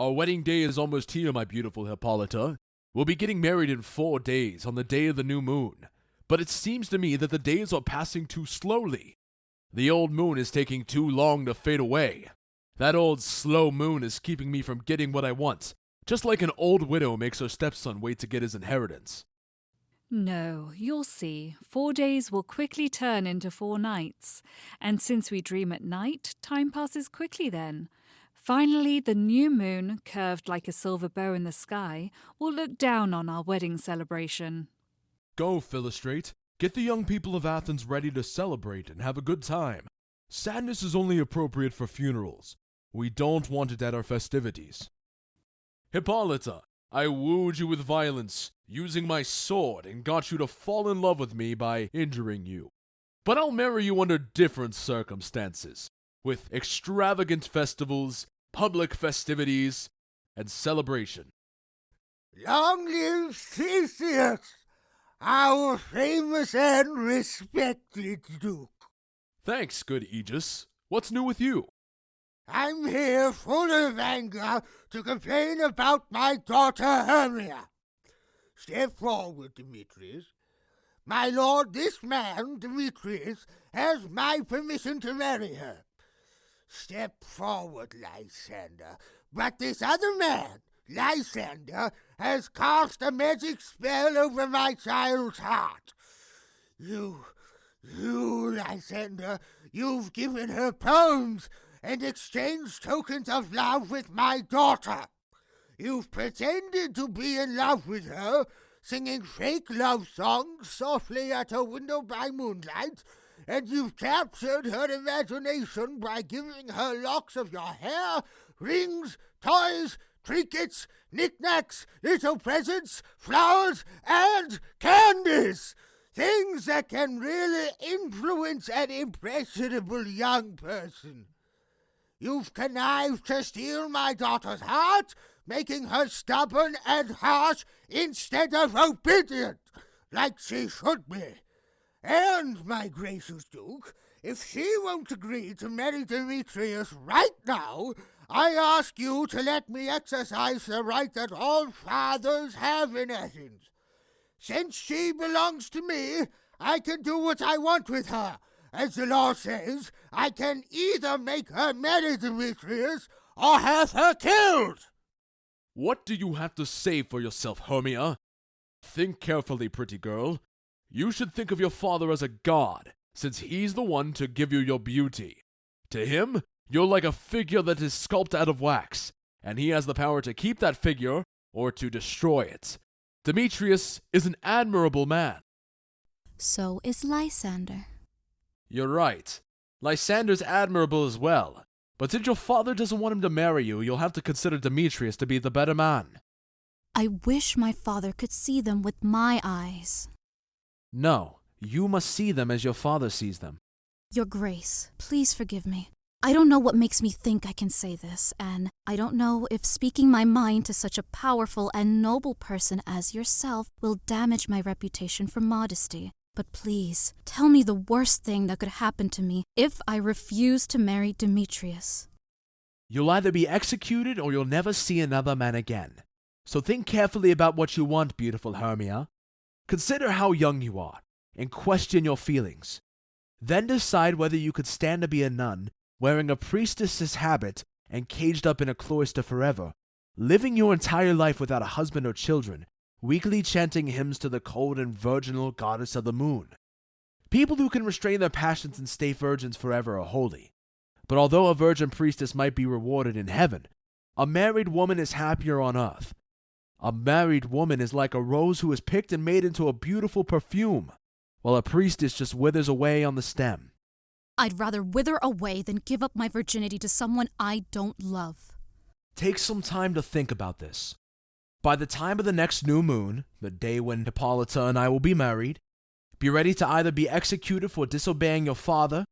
Our wedding day is almost here, my beautiful Hippolyta. We'll be getting married in 4 days, on the day of the new moon. But it seems to me that the days are passing too slowly. The old moon is taking too long to fade away. That old slow moon is keeping me from getting what I want, just like an old widow makes her stepson wait to get his inheritance. No, you'll see. 4 days will quickly turn into 4 nights. And since we dream at night, time passes quickly then. Finally, the new moon, curved like a silver bow in the sky, will look down on our wedding celebration. Go, Philostrate. Get the young people of Athens ready to celebrate and have a good time. Sadness is only appropriate for funerals. We don't want it at our festivities. Hippolyta, I wooed you with violence, using my sword, and got you to fall in love with me by injuring you. But I'll marry you under different circumstances, with extravagant festivals, public festivities, and celebration. Long live Theseus, our famous and respected Duke. Thanks, good Egeus. What's new with you? I'm here full of anger to complain about my daughter Hermia. Step forward, Demetrius. My lord, this man, Demetrius, has my permission to marry her. Step forward, Lysander. But this other man, Lysander, has cast a magic spell over my child's heart. You, Lysander, you've given her poems and exchanged tokens of love with my daughter. You've pretended to be in love with her, singing fake love songs softly at her window by moonlight, and you've captured her imagination by giving her locks of your hair, rings, toys, trinkets, knickknacks, little presents, flowers, and candies. Things that can really influence an impressionable young person. You've connived to steal my daughter's heart, making her stubborn and harsh instead of obedient, like she should be. And, my gracious Duke, if she won't agree to marry Demetrius right now, I ask you to let me exercise the right that all fathers have in Athens. Since she belongs to me, I can do what I want with her. As the law says, I can either make her marry Demetrius or have her killed. What do you have to say for yourself, Hermia? Think carefully, pretty girl. You should think of your father as a god, since he's the one to give you your beauty. To him, you're like a figure that is sculpted out of wax, and he has the power to keep that figure or to destroy it. Demetrius is an admirable man. So is Lysander. You're right. Lysander's admirable as well. But since your father doesn't want him to marry you, you'll have to consider Demetrius to be the better man. I wish my father could see them with my eyes. No, you must see them as your father sees them. Your Grace, please forgive me. I don't know what makes me think I can say this, and I don't know if speaking my mind to such a powerful and noble person as yourself will damage my reputation for modesty. But please, tell me the worst thing that could happen to me if I refuse to marry Demetrius. You'll either be executed or you'll never see another man again. So think carefully about what you want, beautiful Hermia. Consider how young you are, and question your feelings. Then decide whether you could stand to be a nun, wearing a priestess's habit and caged up in a cloister forever, living your entire life without a husband or children, weekly chanting hymns to the cold and virginal goddess of the moon. People who can restrain their passions and stay virgins forever are holy. But although a virgin priestess might be rewarded in heaven, a married woman is happier on earth. A married woman is like a rose who is picked and made into a beautiful perfume, while a priestess just withers away on the stem. I'd rather wither away than give up my virginity to someone I don't love. Take some time to think about this. By the time of the next new moon, the day when Hippolyta and I will be married, be ready to either be executed for disobeying your father,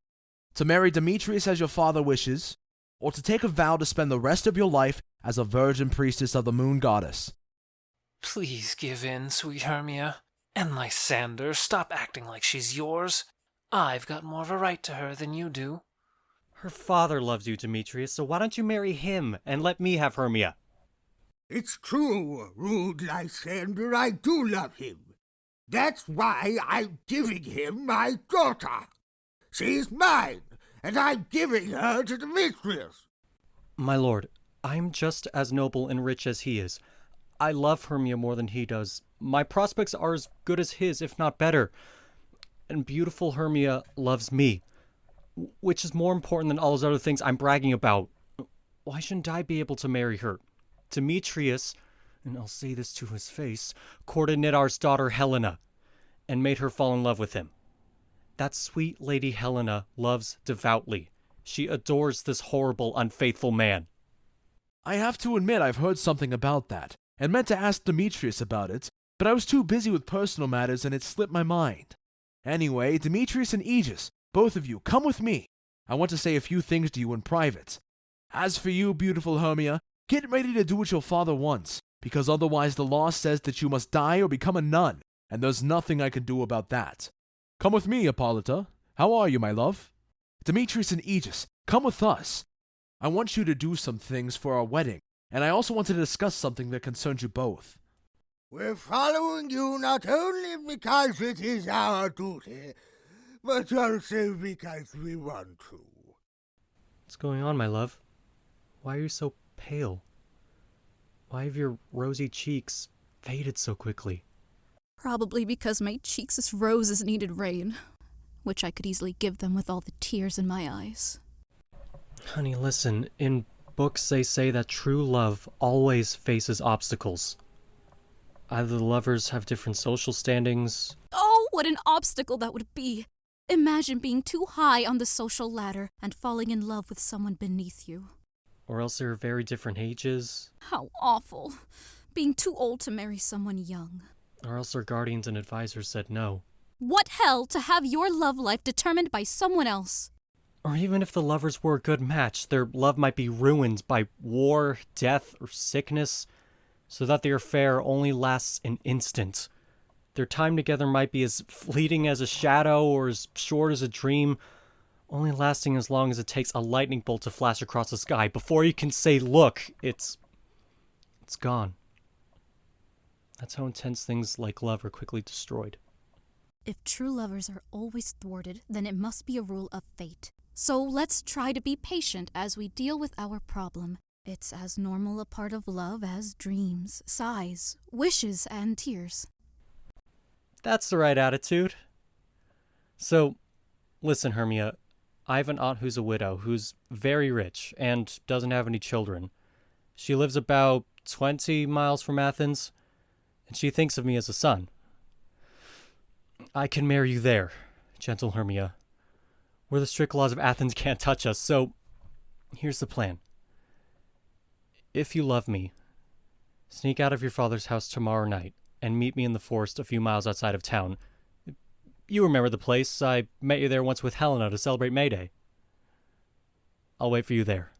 to marry Demetrius as your father wishes, or to take a vow to spend the rest of your life as a virgin priestess of the moon goddess. Please give in, sweet Hermia. And Lysander, stop acting like she's yours. I've got more of a right to her than you do. Her father loves you, Demetrius, so why don't you marry him and let me have Hermia? It's true, rude Lysander, I do love him. That's why I'm giving him my daughter. She's mine, and I'm giving her to Demetrius. My lord, I'm just as noble and rich as he is. I love Hermia more than he does. My prospects are as good as his, if not better. And beautiful Hermia loves me, which is more important than all those other things I'm bragging about. Why shouldn't I be able to marry her? Demetrius, and I'll say this to his face, courted Nidar's daughter Helena, and made her fall in love with him. That sweet lady Helena loves devoutly. She adores this horrible, unfaithful man. I have to admit I've heard something about that, and meant to ask Demetrius about it, but I was too busy with personal matters and it slipped my mind. Anyway, Demetrius and Egeus, both of you, come with me. I want to say a few things to you in private. As for you, beautiful Hermia, get ready to do what your father wants, because otherwise the law says that you must die or become a nun, and there's nothing I can do about that. Come with me, Hippolyta. How are you, my love? Demetrius and Egeus, come with us. I want you to do some things for our wedding, and I also want to discuss something that concerns you both. We're following you not only because it is our duty, but also because we want to. What's going on, my love? Why are you so pale? Why have your rosy cheeks faded so quickly? Probably because my cheeks as roses needed rain, which I could easily give them with all the tears in my eyes. Honey, listen, in books they say that true love always faces obstacles. Either the lovers have different social standings. Oh, what an obstacle that would be! Imagine being too high on the social ladder and falling in love with someone beneath you. Or else they're very different ages. How awful. Being too old to marry someone young. Or else their guardians and advisors said no. What hell to have your love life determined by someone else. Or even if the lovers were a good match, their love might be ruined by war, death, or sickness, so that their affair only lasts an instant. Their time together might be as fleeting as a shadow or as short as a dream, only lasting as long as it takes a lightning bolt to flash across the sky before you can say, look, it's gone. That's how intense things like love are quickly destroyed. If true lovers are always thwarted, then it must be a rule of fate. So let's try to be patient as we deal with our problem. It's as normal a part of love as dreams, sighs, wishes, and tears. That's the right attitude. So, listen, Hermia, I have an aunt who's a widow, who's very rich, and doesn't have any children. She lives about 20 miles from Athens, and she thinks of me as a son. I can marry you there, gentle Hermia, where the strict laws of Athens can't touch us, so here's the plan. If you love me, sneak out of your father's house tomorrow night and meet me in the forest a few miles outside of town. You remember the place. I met you there once with Helena to celebrate May Day. I'll wait for you there.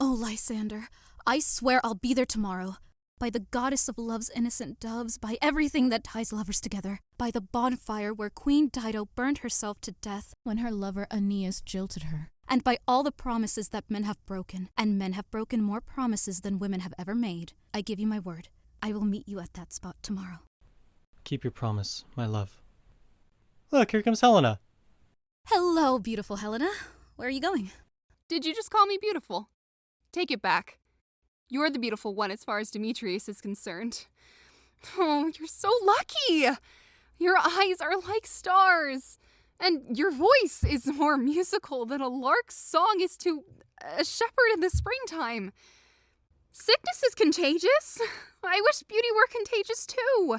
Oh, Lysander, I swear I'll be there tomorrow. By the goddess of love's innocent doves, by everything that ties lovers together, by the bonfire where Queen Dido burned herself to death when her lover Aeneas jilted her, and by all the promises that men have broken, and men have broken more promises than women have ever made. I give you my word. I will meet you at that spot tomorrow. Keep your promise, my love. Look, here comes Helena. Hello, beautiful Helena. Where are you going? Did you just call me beautiful? Take it back. You're the beautiful one as far as Demetrius is concerned. Oh, you're so lucky! Your eyes are like stars, and your voice is more musical than a lark's song is to a shepherd in the springtime. Sickness is contagious. I wish beauty were contagious too.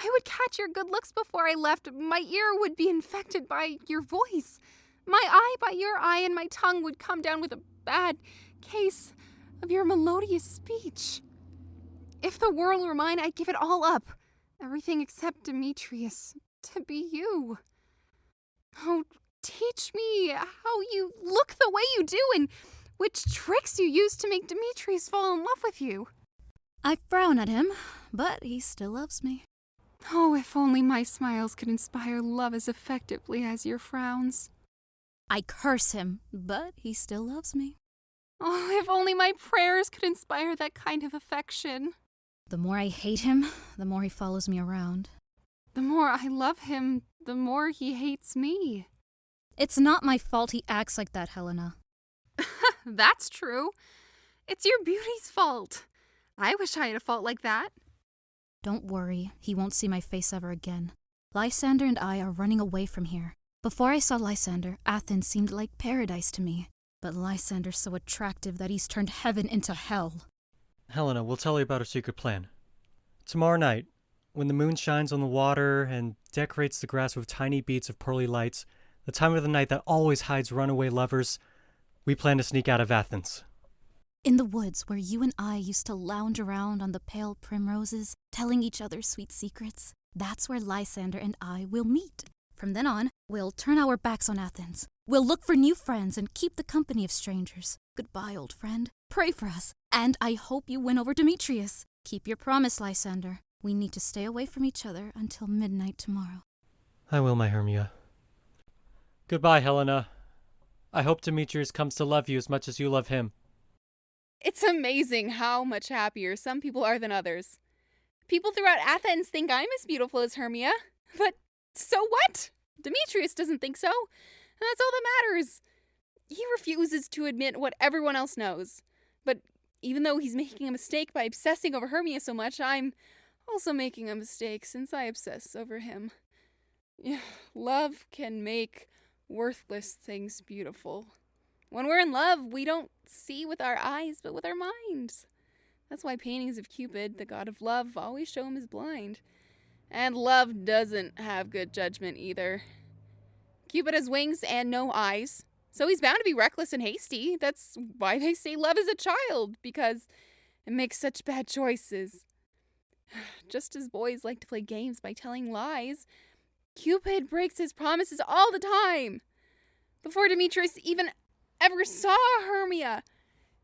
I would catch your good looks before I left. My ear would be infected by your voice. My eye by your eye, and my tongue would come down with a bad case of your melodious speech. If the world were mine, I'd give it all up. Everything except Demetrius. To be you. Oh, teach me how you look the way you do and which tricks you use to make Demetrius fall in love with you. I frown at him, but he still loves me. Oh, if only my smiles could inspire love as effectively as your frowns. I curse him, but he still loves me. Oh, if only my prayers could inspire that kind of affection. The more I hate him, the more he follows me around. The more I love him, the more he hates me. It's not my fault he acts like that, Helena. That's true. It's your beauty's fault. I wish I had a fault like that. Don't worry, he won't see my face ever again. Lysander and I are running away from here. Before I saw Lysander, Athens seemed like paradise to me. But Lysander's so attractive that he's turned heaven into hell. Helena, we'll tell you about our secret plan. Tomorrow night, when the moon shines on the water and decorates the grass with tiny beads of pearly lights, the time of the night that always hides runaway lovers, we plan to sneak out of Athens. In the woods where you and I used to lounge around on the pale primroses, telling each other sweet secrets, that's where Lysander and I will meet. From then on, we'll turn our backs on Athens. We'll look for new friends and keep the company of strangers. Goodbye, old friend. Pray for us. And I hope you win over Demetrius. Keep your promise, Lysander. We need to stay away from each other until midnight tomorrow. I will, my Hermia. Goodbye, Helena. I hope Demetrius comes to love you as much as you love him. It's amazing how much happier some people are than others. People throughout Athens think I'm as beautiful as Hermia, but so what? Demetrius doesn't think so, and that's all that matters. He refuses to admit what everyone else knows. But even though he's making a mistake by obsessing over Hermia so much, I'm also making a mistake since I obsess over him. Love can make worthless things beautiful. When we're in love, we don't see with our eyes, but with our minds. That's why paintings of Cupid, the god of love, always show him as blind. And love doesn't have good judgment either. Cupid has wings and no eyes, so he's bound to be reckless and hasty. That's why they say love is a child, because it makes such bad choices. Just as boys like to play games by telling lies, Cupid breaks his promises all the time. Before Demetrius even ever saw Hermia,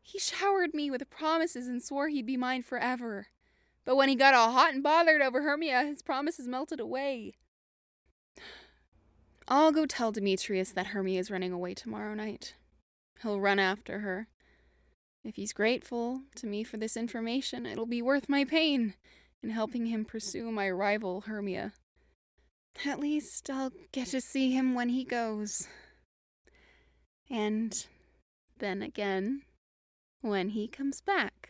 he showered me with promises and swore he'd be mine forever. But when he got all hot and bothered over Hermia, his promises melted away. I'll go tell Demetrius that Hermia is running away tomorrow night. He'll run after her. If he's grateful to me for this information, it'll be worth my pain in helping him pursue my rival, Hermia. At least I'll get to see him when he goes. And then again, when he comes back.